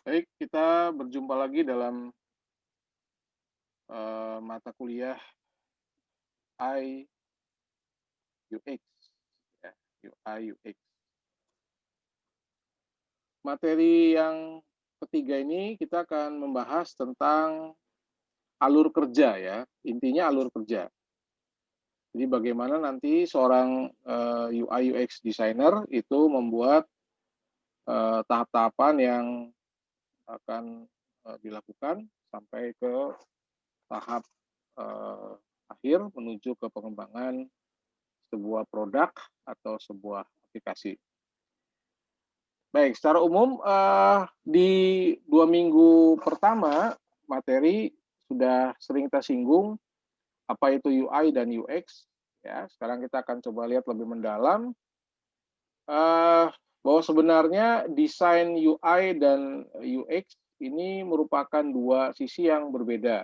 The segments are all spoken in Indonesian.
Baik, kita berjumpa lagi dalam mata kuliah UI UX ya, UI UX. Materi yang ketiga ini kita akan membahas tentang alur kerja ya, intinya alur kerja. Jadi bagaimana nanti seorang UI UX designer itu membuat tahap-tahapan yang akan dilakukan sampai ke tahap akhir menuju ke pengembangan sebuah produk atau sebuah aplikasi. Baik, secara umum di 2 minggu pertama materi sudah sering kita singgung apa itu UI dan UX ya. Sekarang kita akan coba lihat lebih mendalam eee, bahwa sebenarnya desain UI dan UX ini merupakan 2 sisi yang berbeda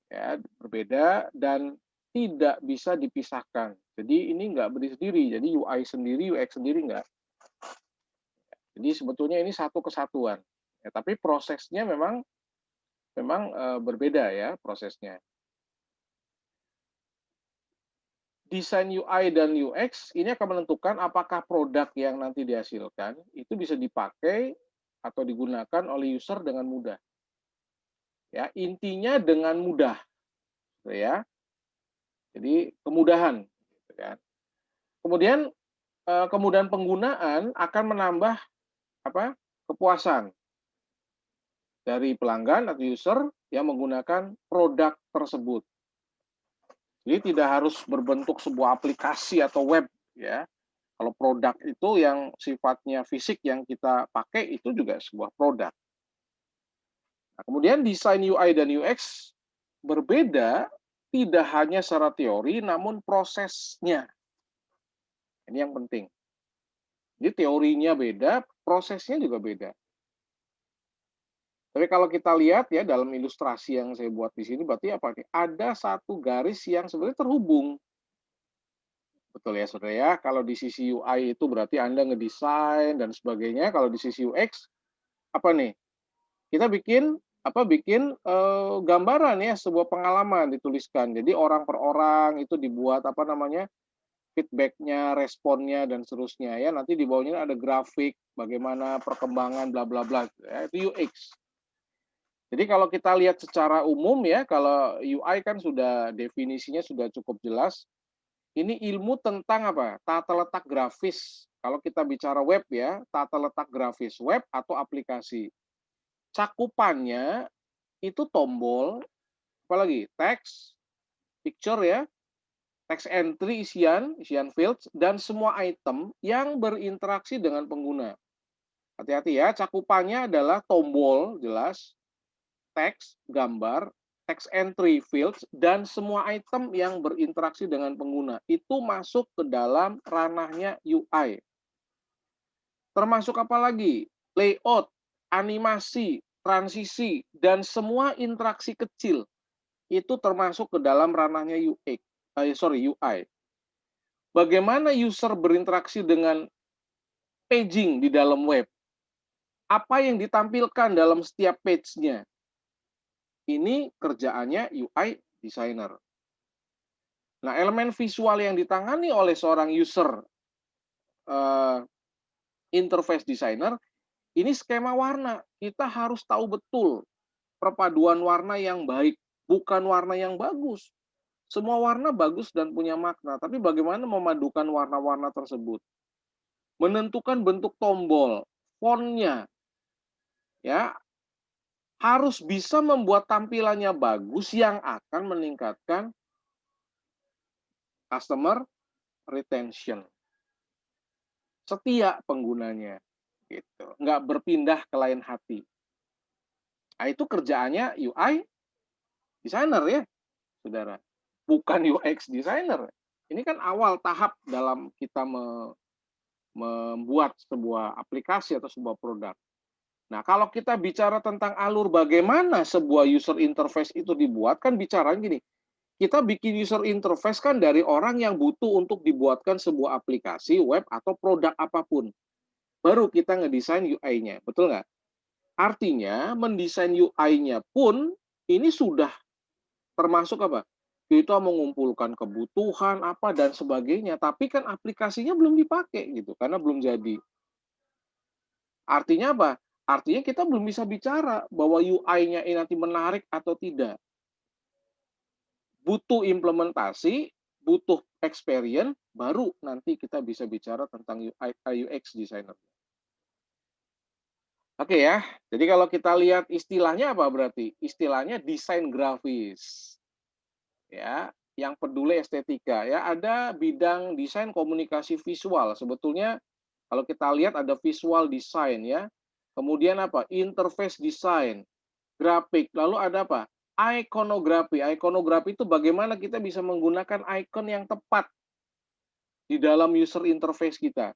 ya, berbeda dan tidak bisa dipisahkan. Jadi ini nggak berdiri sendiri, jadi UI sendiri, UX sendiri nggak. Jadi sebetulnya ini satu kesatuan. Ya, tapi prosesnya memang memang, berbeda ya prosesnya. Desain UI dan UX ini akan menentukan apakah produk yang nanti dihasilkan itu bisa dipakai atau digunakan oleh user dengan mudah. Ya, intinya dengan mudah, gitu ya. Jadi kemudahan, gitu kan. Kemudian, kemudahan penggunaan akan menambah apa, kepuasan dari pelanggan atau user yang menggunakan produk tersebut. Jadi tidak harus berbentuk sebuah aplikasi atau web ya. Kalau produk itu yang sifatnya fisik yang kita pakai itu juga sebuah produk. Nah, kemudian desain UI dan UX berbeda tidak hanya secara teori namun prosesnya. Ini yang penting. Jadi teorinya beda, prosesnya juga beda. Tapi kalau kita lihat ya dalam ilustrasi yang saya buat di sini berarti apa nih? Ada satu garis yang sebenarnya terhubung. Betul ya, Saudara ya. Kalau di sisi UI itu berarti Anda ngedesain dan sebagainya. Kalau di sisi UX apa nih? Kita bikin gambaran ya, sebuah pengalaman dituliskan. Jadi orang per orang itu dibuat apa namanya, feedback-nya, responnya dan seterusnya ya. Nanti di bawahnya ada grafik, bagaimana perkembangan bla bla bla, ya, itu UX. Jadi kalau kita lihat secara umum ya, kalau UI kan sudah definisinya sudah cukup jelas. Ini ilmu tentang apa? Tata letak grafis. Kalau kita bicara web ya, tata letak grafis web atau aplikasi. Cakupannya itu tombol, apalagi teks, picture ya, text entry isian fields, dan semua item yang berinteraksi dengan pengguna. Hati-hati ya, cakupannya adalah tombol, jelas, teks, gambar, text entry fields, dan semua item yang berinteraksi dengan pengguna. Itu masuk ke dalam ranahnya UI. Termasuk apa lagi? Layout, animasi, transisi, dan semua interaksi kecil itu termasuk ke dalam ranahnya UI. Bagaimana user berinteraksi dengan paging di dalam web? Apa yang ditampilkan dalam setiap page-nya? Ini kerjaannya UI designer. Nah, elemen visual yang ditangani oleh seorang user uh, interface designer ini skema warna. Kita harus tahu betul perpaduan warna yang baik, bukan warna yang bagus. Semua warna bagus dan punya makna, tapi bagaimana memadukan warna-warna tersebut? Menentukan bentuk tombol, fontnya, ya harus bisa membuat tampilannya bagus yang akan meningkatkan customer retention, setia penggunanya, gitu. Nggak berpindah ke lain hati. Nah, itu kerjaannya UI designer ya, saudara. Bukan UX designer. Ini kan awal tahap dalam kita membuat sebuah aplikasi atau sebuah produk. Nah, kalau kita bicara tentang alur bagaimana sebuah user interface itu dibuat, kan bicara gini, kita bikin user interface kan dari orang yang butuh untuk dibuatkan sebuah aplikasi, web, atau produk apapun. Baru kita ngedesain UI-nya, betul nggak? Artinya mendesain UI-nya pun ini sudah termasuk apa? Kita mengumpulkan kebutuhan apa dan sebagainya, tapi kan aplikasinya belum dipakai gitu karena belum jadi. Artinya apa? Artinya kita belum bisa bicara bahwa UI-nya ini nanti menarik atau tidak. Butuh implementasi, butuh experience, baru nanti kita bisa bicara tentang UI UX designer. Oke ya, jadi kalau kita lihat istilahnya apa berarti? Istilahnya desain grafis. Ya, yang peduli estetika ya. Ada bidang desain komunikasi visual. Sebetulnya kalau kita lihat ada visual design ya. Kemudian apa? Interface design, grafik. Lalu ada apa? Ikonografi. Ikonografi itu bagaimana kita bisa menggunakan icon yang tepat di dalam user interface kita.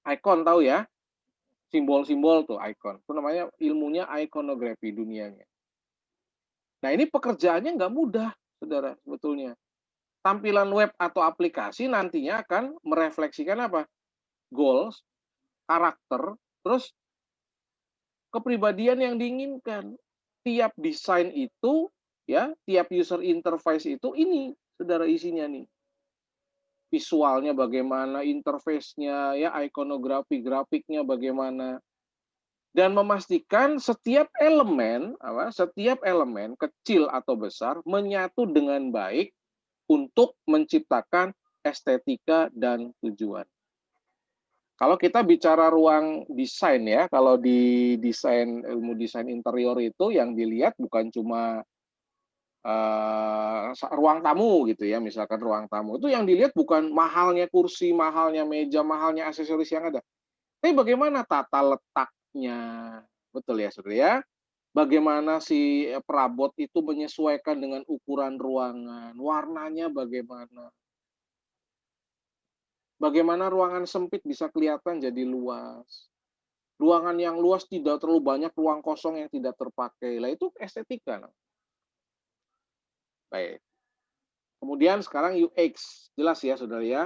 Icon tahu ya? Simbol-simbol tuh icon. Itu namanya ilmunya ikonografi dunianya. Nah, ini pekerjaannya nggak mudah, saudara, sebetulnya. Tampilan web atau aplikasi nantinya akan merefleksikan apa? Goals, karakter, terus kepribadian yang diinginkan. Tiap desain itu, ya, tiap user interface itu ini, saudara, isinya nih. Visualnya bagaimana, interface-nya, ya, ikonografi, grafiknya bagaimana. Dan memastikan setiap elemen kecil atau besar menyatu dengan baik untuk menciptakan estetika dan tujuan. Kalau kita bicara ruang desain ya, kalau di desain ilmu desain interior itu yang dilihat bukan cuma ruang tamu gitu ya, misalkan ruang tamu itu yang dilihat bukan mahalnya kursi, mahalnya meja, mahalnya aksesoris yang ada, tapi bagaimana tata letaknya, betul ya saudara ya? Bagaimana si perabot itu menyesuaikan dengan ukuran ruangan, warnanya bagaimana? Bagaimana ruangan sempit bisa kelihatan jadi luas. Ruangan yang luas tidak terlalu banyak ruang kosong yang tidak terpakai. Lah itu estetika. Nah. Baik. Kemudian sekarang UX. Jelas ya saudara ya.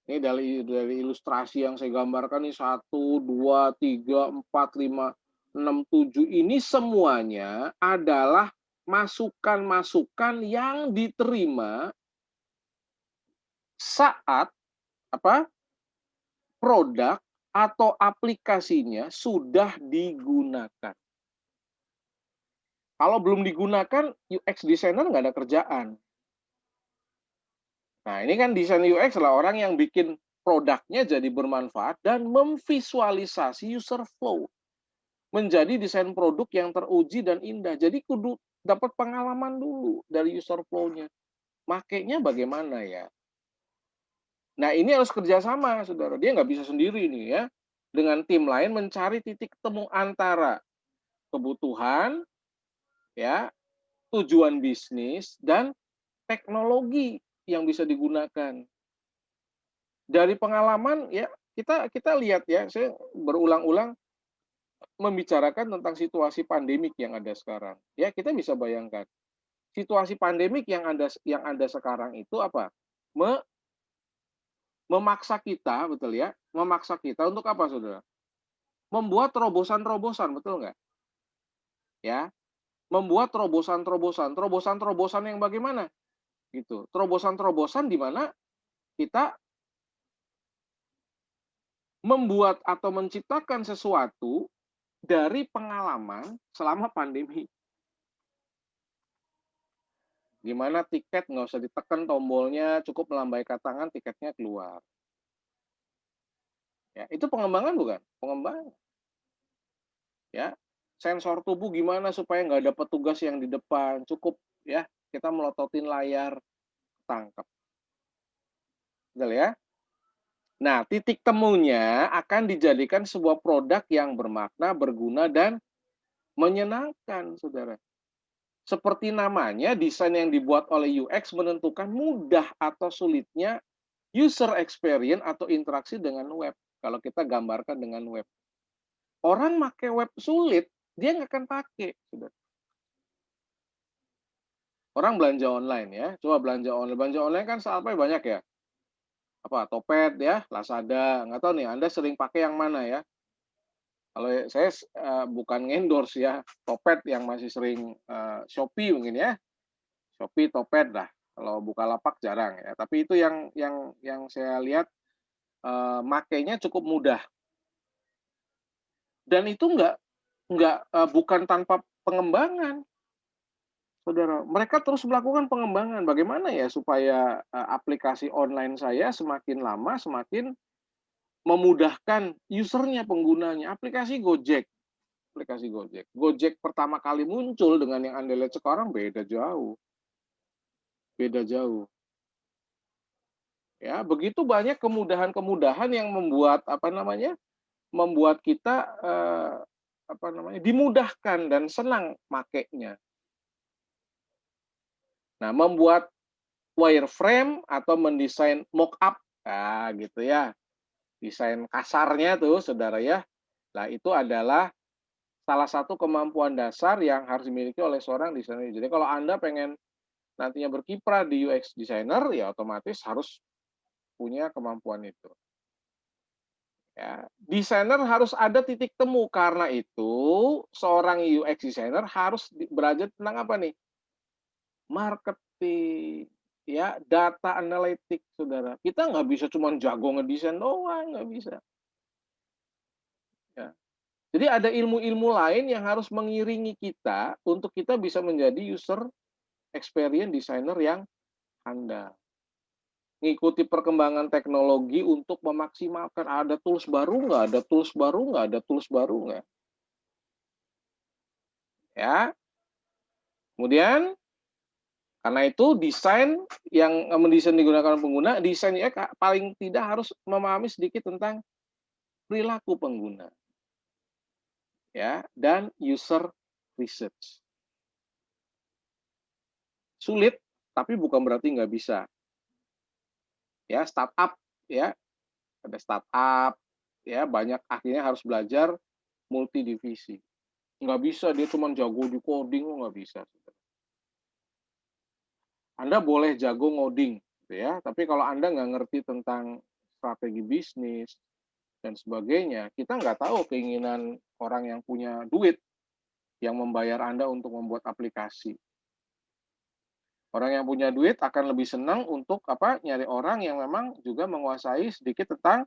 Ini dari ilustrasi yang saya gambarkan ini 1, 2, 3, 4, 5, 6, 7. Ini semuanya adalah masukan-masukan yang diterima saat apa? Produk atau aplikasinya sudah digunakan. Kalau belum digunakan, UX designer nggak ada kerjaan. Nah, ini kan desain UX adalah orang yang bikin produknya jadi bermanfaat dan memvisualisasi user flow. Menjadi desain produk yang teruji dan indah. Jadi kudu dapat pengalaman dulu dari user flow-nya. Makainya bagaimana ya? Nah, ini harus kerjasama, saudara. Dia nggak bisa sendiri nih ya. Dengan tim lain mencari titik temu antara kebutuhan, ya, tujuan bisnis, dan teknologi yang bisa digunakan. Dari pengalaman ya kita lihat ya, saya berulang-ulang membicarakan tentang situasi pandemik yang ada sekarang. Ya, kita bisa bayangkan. Situasi pandemik yang ada sekarang itu apa? Memaksa kita, betul ya? Memaksa kita untuk apa, Saudara? Membuat terobosan-terobosan, betul nggak? Ya, membuat terobosan-terobosan. Terobosan-terobosan yang bagaimana? Gitu. Terobosan-terobosan di mana kita membuat atau menciptakan sesuatu dari pengalaman selama pandemi. Gimana tiket nggak usah ditekan tombolnya, cukup melambaikan tangan, tiketnya keluar. Ya, itu pengembangan bukan? Pengembangan. Ya, sensor tubuh gimana supaya nggak ada petugas yang di depan, cukup ya kita melototin layar, tangkap. Betul ya? Nah, titik temunya akan dijadikan sebuah produk yang bermakna, berguna, dan menyenangkan, saudara. Seperti namanya, desain yang dibuat oleh UX menentukan mudah atau sulitnya user experience atau interaksi dengan web. Kalau kita gambarkan dengan web. Orang pakai web sulit, dia nggak akan pakai. Saudara. Orang belanja online ya, coba belanja online. Belanja online kan sampai banyak ya. Apa, Topet ya, Lazada. Nggak tahu nih, Anda sering pakai yang mana ya. Kalau saya bukan endorse ya, Topet yang masih sering, Shopee mungkin ya, Shopee, Topet lah, kalau Bukalapak jarang ya, tapi itu yang saya lihat, makainya cukup mudah dan itu bukan tanpa pengembangan, Saudara. Mereka terus melakukan pengembangan, bagaimana ya supaya, aplikasi online saya semakin lama semakin memudahkan user-nya, penggunanya. Aplikasi Gojek. Gojek pertama kali muncul dengan yang Anda lihat sekarang beda jauh. Ya, begitu banyak kemudahan-kemudahan yang membuat apa namanya, membuat kita apa namanya, dimudahkan dan senang makainya. Nah, membuat wireframe atau mendesain mockup, gitu ya, desain kasarnya tuh, Saudara ya. Nah, itu adalah salah satu kemampuan dasar yang harus dimiliki oleh seorang desainer. Jadi kalau Anda pengen nantinya berkiprah di UX designer, ya otomatis harus punya kemampuan itu. Ya, desainer harus ada titik temu, karena itu seorang UX designer harus belajar tentang apa nih? Marketing, ya, data analitik, Saudara. Kita nggak bisa cuma jago ngedesain doang, nggak bisa. Ya. Jadi ada ilmu-ilmu lain yang harus mengiringi kita untuk kita bisa menjadi user experience designer yang handal. Ngikuti perkembangan teknologi untuk memaksimalkan, ada tools baru nggak, ada tools baru nggak, ada tools baru nggak. Ya, kemudian karena itu desain yang mendesain digunakan pengguna, desainnya paling tidak harus memahami sedikit tentang perilaku pengguna, ya, dan user research. Sulit, tapi bukan berarti nggak bisa. Ya, startup, ya, ada startup, ya, banyak akhirnya harus belajar multidivisi. Nggak bisa dia cuma jago di coding, nggak bisa. Anda boleh jago ngoding, gitu ya, tapi kalau Anda nggak ngerti tentang strategi bisnis dan sebagainya, kita nggak tahu keinginan orang yang punya duit yang membayar Anda untuk membuat aplikasi. Orang yang punya duit akan lebih senang untuk apa? Nyari orang yang memang juga menguasai sedikit tentang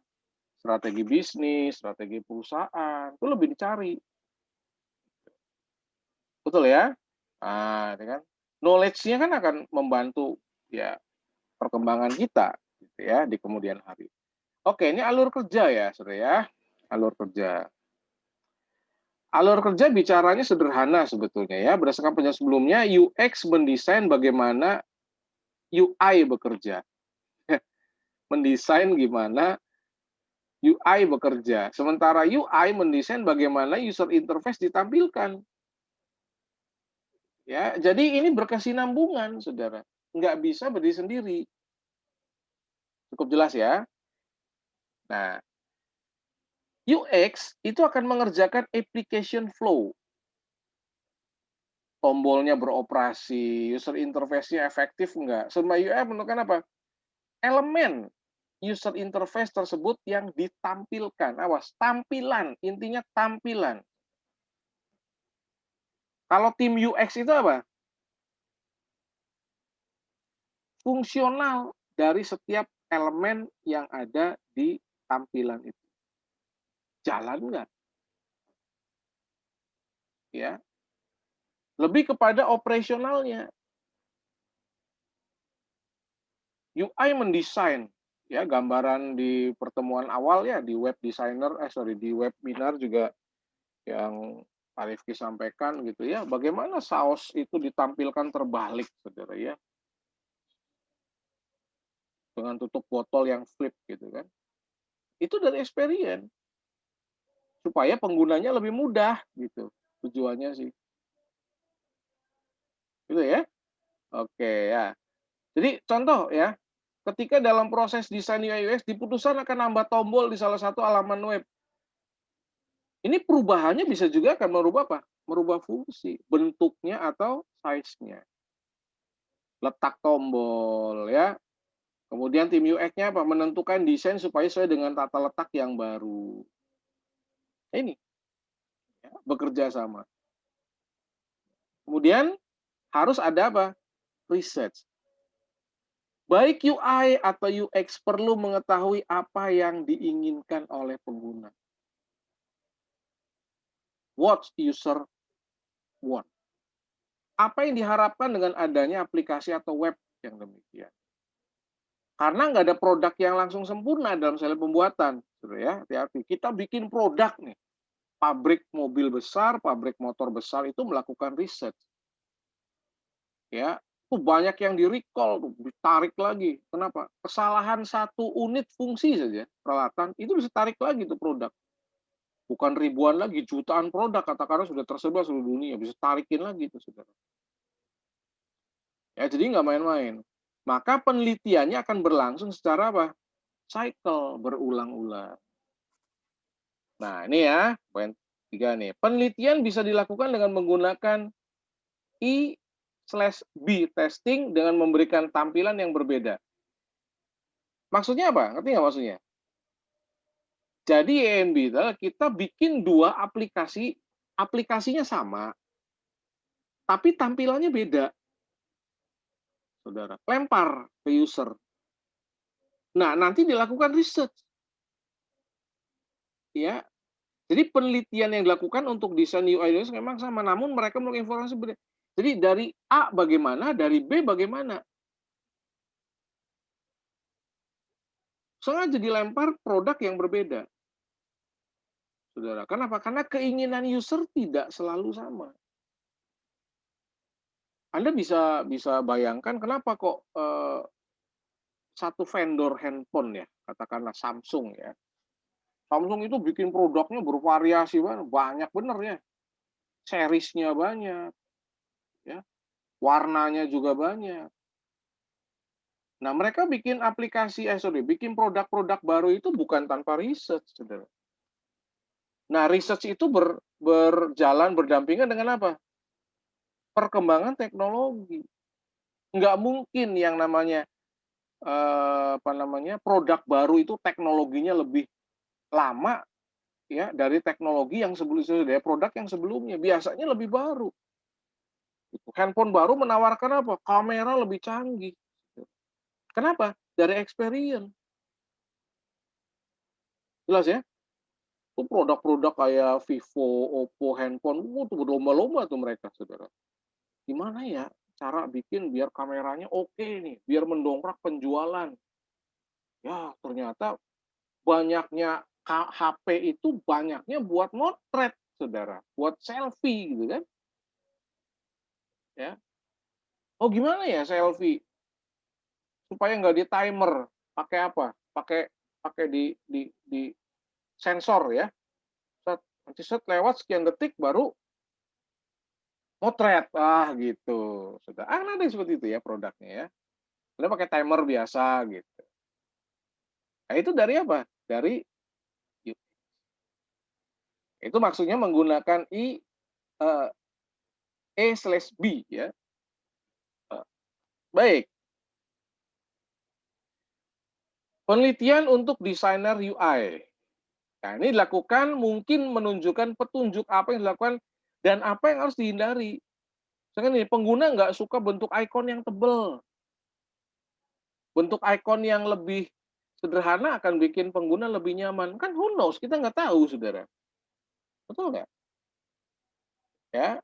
strategi bisnis, strategi perusahaan, itu lebih dicari. Betul ya? Nah, itu kan knowledge-nya kan akan membantu ya perkembangan kita gitu ya di kemudian hari. Oke, ini alur kerja ya, Saudara ya. Alur kerja. Alur kerja bicaranya sederhana sebetulnya ya. Berdasarkan penjelasan sebelumnya, UX mendesain bagaimana UI bekerja. Mendesain gimana UI bekerja. Sementara UI mendesain bagaimana user interface ditampilkan. Ya, jadi ini berkesinambungan, Saudara. Nggak bisa berdiri sendiri. Cukup jelas ya. Nah, UX itu akan mengerjakan application flow. Tombolnya beroperasi, user interface-nya efektif enggak. Semua UI menentukan apa? Elemen user interface tersebut yang ditampilkan. Awas, tampilan, intinya tampilan. Kalau tim UX itu apa? Fungsional dari setiap elemen yang ada di tampilan itu. Jalan enggak? Ya, lebih kepada operasionalnya. UI mendesain ya gambaran di pertemuan awal ya di web designer di webinar juga yang Pak Rifki sampaikan gitu ya, bagaimana saus itu ditampilkan terbalik, Saudara ya, dengan tutup botol yang flip gitu kan. Itu dari experience supaya penggunanya lebih mudah gitu. Tujuannya sih. Gitu ya. Oke ya. Jadi contoh ya, ketika dalam proses desain UI UX diputuskan akan nambah tombol di salah satu halaman web. Ini perubahannya bisa juga akan merubah apa? Merubah fungsi, bentuknya atau size-nya. Letak tombol ya. Kemudian tim UX-nya apa? Menentukan desain supaya sesuai dengan tata letak yang baru. Ini. bekerja sama. Kemudian harus ada apa? Research. Baik UI atau UX perlu mengetahui apa yang diinginkan oleh pengguna. What user want. Apa yang diharapkan dengan adanya aplikasi atau web yang demikian. Karena nggak ada produk yang langsung sempurna dalam sel pembuatan. Ya, hati-hati. Kita bikin produk nih. Pabrik mobil besar, pabrik motor besar itu melakukan riset. Ya, itu banyak yang di-recall, ditarik lagi. Kenapa? Kesalahan satu unit fungsi saja, peralatan, itu bisa tarik lagi tuh produk. Bukan ribuan lagi, jutaan produk katakanlah sudah tersebar seluruh dunia, bisa tarikin lagi itu, saudara. Ya, jadi nggak main-main. Maka penelitiannya akan berlangsung secara apa? Cycle, berulang-ulang. Nah, ini ya, poin 3 nih. Penelitian bisa dilakukan dengan menggunakan I/B testing dengan memberikan tampilan yang berbeda. Maksudnya apa? Ngerti nggak maksudnya? Jadi EMB adalah kita bikin dua aplikasi, aplikasinya sama, tapi tampilannya beda, saudara. Lempar ke user. Nah, nanti dilakukan research. Ya, jadi penelitian yang dilakukan untuk desain UI UX memang sama, namun mereka melakukan informasi berbeda. Jadi dari A bagaimana, dari B bagaimana. Sengaja dilempar produk yang berbeda, saudara. Kenapa? Karena keinginan user tidak selalu sama. Anda bisa bayangkan kenapa kok satu vendor handphone ya, katakanlah Samsung ya. Samsung itu bikin produknya bervariasi banget, banyak bener ya. Seriesnya banyak, ya. Warnanya juga banyak. Nah, mereka bikin bikin produk-produk baru itu bukan tanpa research, saudara. Nah, research itu berjalan berdampingan dengan apa? Perkembangan teknologi. Nggak mungkin yang namanya produk baru itu teknologinya lebih lama ya dari teknologi yang sebelumnya, dari produk yang sebelumnya biasanya lebih baru. Handphone baru menawarkan apa? Kamera lebih canggih. Kenapa? Dari experience. Jelas ya? Itu produk-produk kayak Vivo, Oppo, handphone, tuh berlomba-lomba tuh mereka, saudara. Gimana ya cara bikin biar kameranya oke nih, biar mendongkrak penjualan. Ya, ternyata banyaknya HP itu banyaknya buat motret, saudara, buat selfie gitu kan? Ya. Oh gimana ya selfie supaya nggak di timer? Pakai apa? Pakai pakai di sensor ya. Set, nanti set lewat sekian detik baru motret. Ah gitu. Sudah. Ah ada seperti itu ya produknya ya. Udah pakai timer biasa gitu. Nah, itu dari apa? Dari itu maksudnya menggunakan eh, E/B ya. Baik, penelitian untuk desainer UI. Nah, ini dilakukan mungkin menunjukkan petunjuk apa yang dilakukan dan apa yang harus dihindari. Misalkan nih, pengguna nggak suka bentuk ikon yang tebal. Bentuk ikon yang lebih sederhana akan bikin pengguna lebih nyaman. Kan who knows, kita nggak tahu, saudara. Betul nggak? Ya.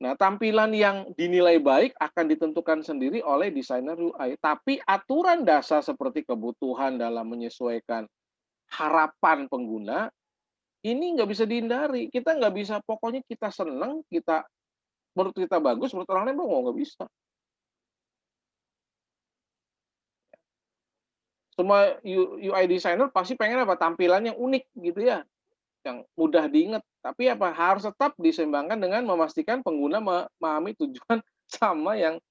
Nah, tampilan yang dinilai baik akan ditentukan sendiri oleh desainer UI. Tapi aturan dasar seperti kebutuhan dalam menyesuaikan harapan pengguna, ini nggak bisa dihindari. Kita nggak bisa, pokoknya kita senang, menurut kita bagus, menurut orang lain nggak bisa. Semua UI designer pasti pengen apa? Tampilan yang unik gitu ya, yang mudah diingat. Tapi apa? Harus tetap diseimbangkan dengan memastikan pengguna memahami tujuan sama yang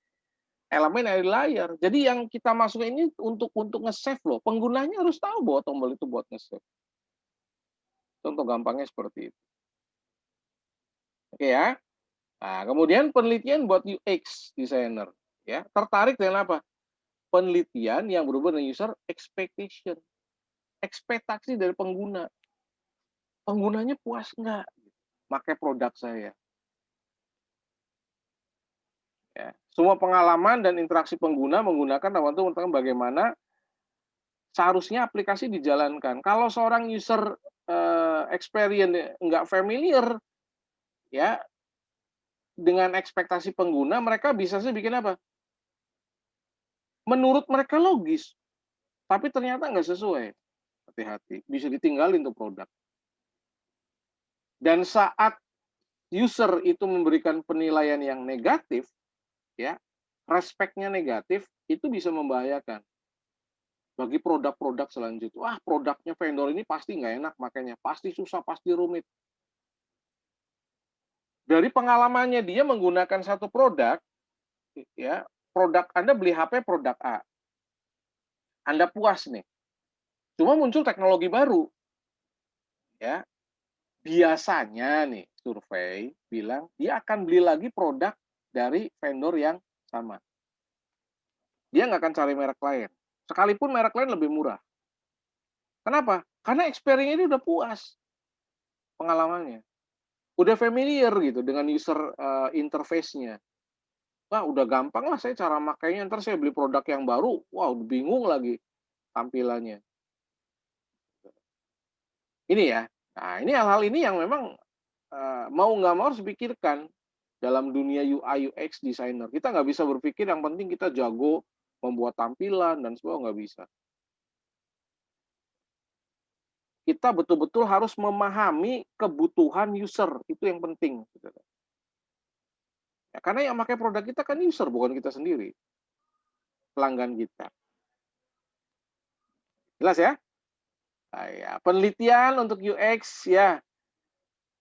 elemen dari layar. Jadi yang kita masukin ini untuk nge-save loh. Penggunanya harus tahu bahwa tombol itu buat nge-save. Contoh gampangnya seperti itu. Oke ya. Nah, kemudian penelitian buat UX designer ya. Tertarik dengan apa? Penelitian yang berhubungan dengan user expectation. Ekspektasi dari pengguna. Penggunanya puas nggak? pakai produk saya. Ya. Semua pengalaman dan interaksi pengguna menggunakan tentang bagaimana seharusnya aplikasi dijalankan. Kalau seorang user experience nggak familiar ya dengan ekspektasi pengguna, mereka bisa sih bikin apa? Menurut mereka logis, tapi ternyata nggak sesuai. Hati-hati, bisa ditinggalin tuh produk. Dan saat user itu memberikan penilaian yang negatif, ya, respeknya negatif, itu bisa membahayakan bagi produk-produk selanjutnya. Wah, produknya vendor ini pasti nggak enak makanya, pasti susah, pasti rumit. Dari pengalamannya dia menggunakan satu produk, ya, produk Anda beli HP produk A, Anda puas nih, cuma muncul teknologi baru, ya, biasanya nih survei bilang dia akan beli lagi produk dari vendor yang sama. Dia nggak akan cari merek lain, sekalipun merek lain lebih murah. Kenapa? Karena experience-nya dia udah puas pengalamannya, udah familiar gitu dengan user interface-nya. Wah, udah gampang lah saya cara makainya, entar saya beli produk yang baru, wah bingung lagi tampilannya. Ini ya, nah ini hal-hal ini yang memang, mau nggak mau harus dipikirkan dalam dunia UI UX designer. Kita nggak bisa berpikir yang penting kita jago membuat tampilan dan semua, nggak bisa. Kita betul-betul harus memahami kebutuhan user, itu yang penting. Ya, karena yang pakai produk kita kan user, bukan kita sendiri, pelanggan kita. Jelas ya? Nah, ya, penelitian untuk UX ya.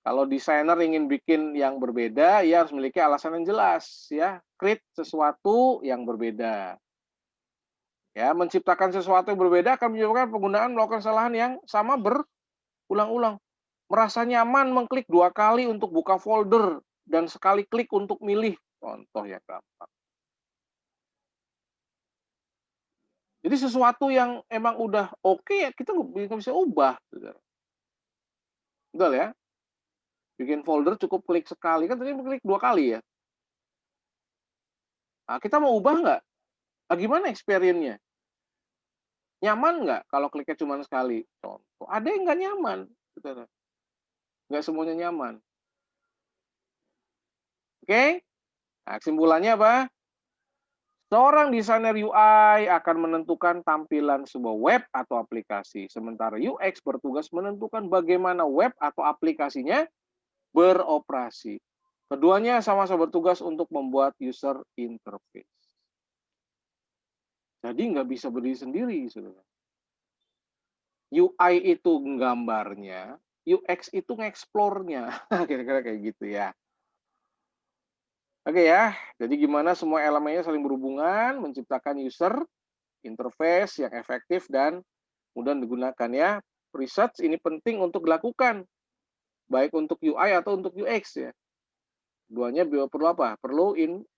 Kalau desainer ingin bikin yang berbeda, ya harus memiliki alasan yang jelas ya. Create sesuatu yang berbeda. Ya, menciptakan sesuatu yang berbeda akan menyebabkan penggunaan melakukan kesalahan yang sama berulang-ulang. Merasa nyaman mengklik 2 kali untuk buka folder dan sekali klik untuk milih. Contoh ya gampang. Jadi sesuatu yang emang udah oke ya kita nggak bisa ubah. Betul ya? Bikin folder cukup klik sekali, kan tadi klik 2 kali ya. Nah, kita mau ubah nggak? Nah, gimana experience-nya? Nyaman nggak kalau kliknya cuma sekali? Contoh, ada yang nggak nyaman, gitu. Nggak semuanya nyaman. Oke? Nah, kesimpulannya apa? Seorang desainer UI akan menentukan tampilan sebuah web atau aplikasi, sementara UX bertugas menentukan bagaimana web atau aplikasinya beroperasi. Keduanya sama-sama bertugas untuk membuat user interface. Jadi nggak bisa berdiri sendiri, saudara. UI itu gambarnya, UX itu ngeksplornya, kira-kira kayak gitu ya. Oke ya, jadi gimana semua elemennya saling berhubungan, menciptakan user interface yang efektif dan mudah digunakan ya. Research ini penting untuk dilakukan, baik untuk UI atau untuk UX ya. Keduanya perlu apa? Perlu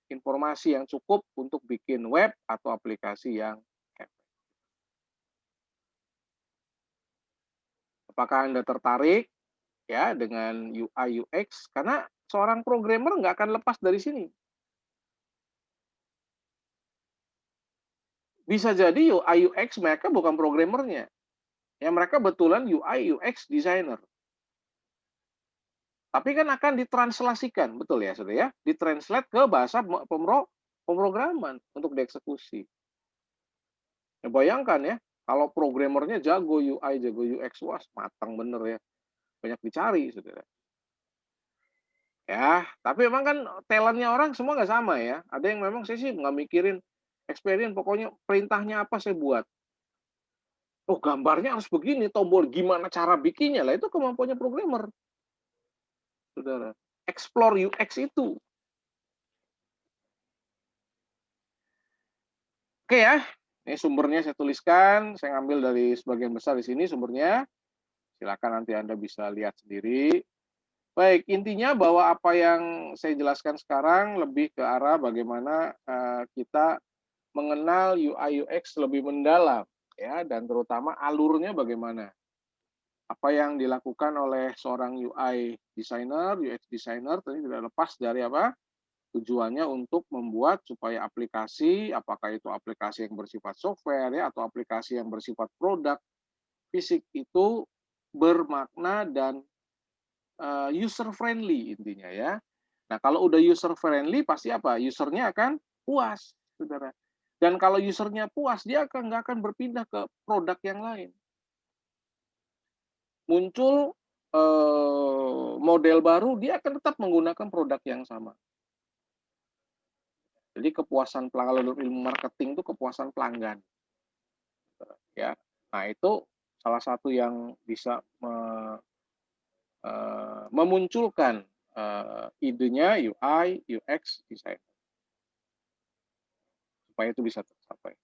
informasi yang cukup untuk bikin web atau aplikasi yang efektif. Apakah Anda tertarik ya dengan UI UX? Karena seorang programmer nggak akan lepas dari sini. Bisa jadi UI UX mereka bukan programmernya. Ya mereka betulan UI UX designer. Tapi kan akan ditranslasikan, betul ya Saudara ya? Ditranslate ke bahasa pemrograman untuk dieksekusi. Ya bayangkan ya, kalau programmernya jago UI, jago UX, wah matang bener ya. Banyak dicari Saudara. Ya, tapi memang kan talentnya orang semua nggak sama ya. Ada yang memang saya sih nggak mikirin experience, pokoknya perintahnya apa saya buat. Oh gambarnya harus begini, tombol gimana cara bikinnya lah itu kemampuannya programmer, saudara. Explore UX itu. Oke ya, ini sumbernya saya tuliskan, saya ngambil dari sebagian besar di sini sumbernya. Silakan nanti Anda bisa lihat sendiri. Baik, intinya bahwa apa yang saya jelaskan sekarang lebih ke arah bagaimana kita mengenal UI UX lebih mendalam ya dan terutama alurnya bagaimana. apa yang dilakukan oleh seorang UI designer, UX designer tadi tidak lepas dari apa? Tujuannya untuk membuat supaya aplikasi, apakah itu aplikasi yang bersifat software ya atau aplikasi yang bersifat produk fisik itu bermakna dan user friendly intinya ya. Nah, kalau udah user friendly pasti apa? Usernya akan puas, saudara. Dan kalau usernya puas, dia nggak akan berpindah ke produk yang lain. Muncul model baru, dia akan tetap menggunakan produk yang sama. Jadi kepuasan pelanggan dalam ilmu marketing itu kepuasan pelanggan, ya. Nah itu salah satu yang bisa memunculkan idenya UI, UX design supaya itu bisa tercapai.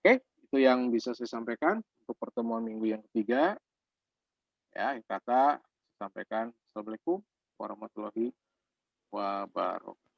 Oke, itu yang bisa saya sampaikan untuk pertemuan minggu yang ketiga. Ya, kata sampaikan. Assalamualaikum warahmatullahi wabarakatuh.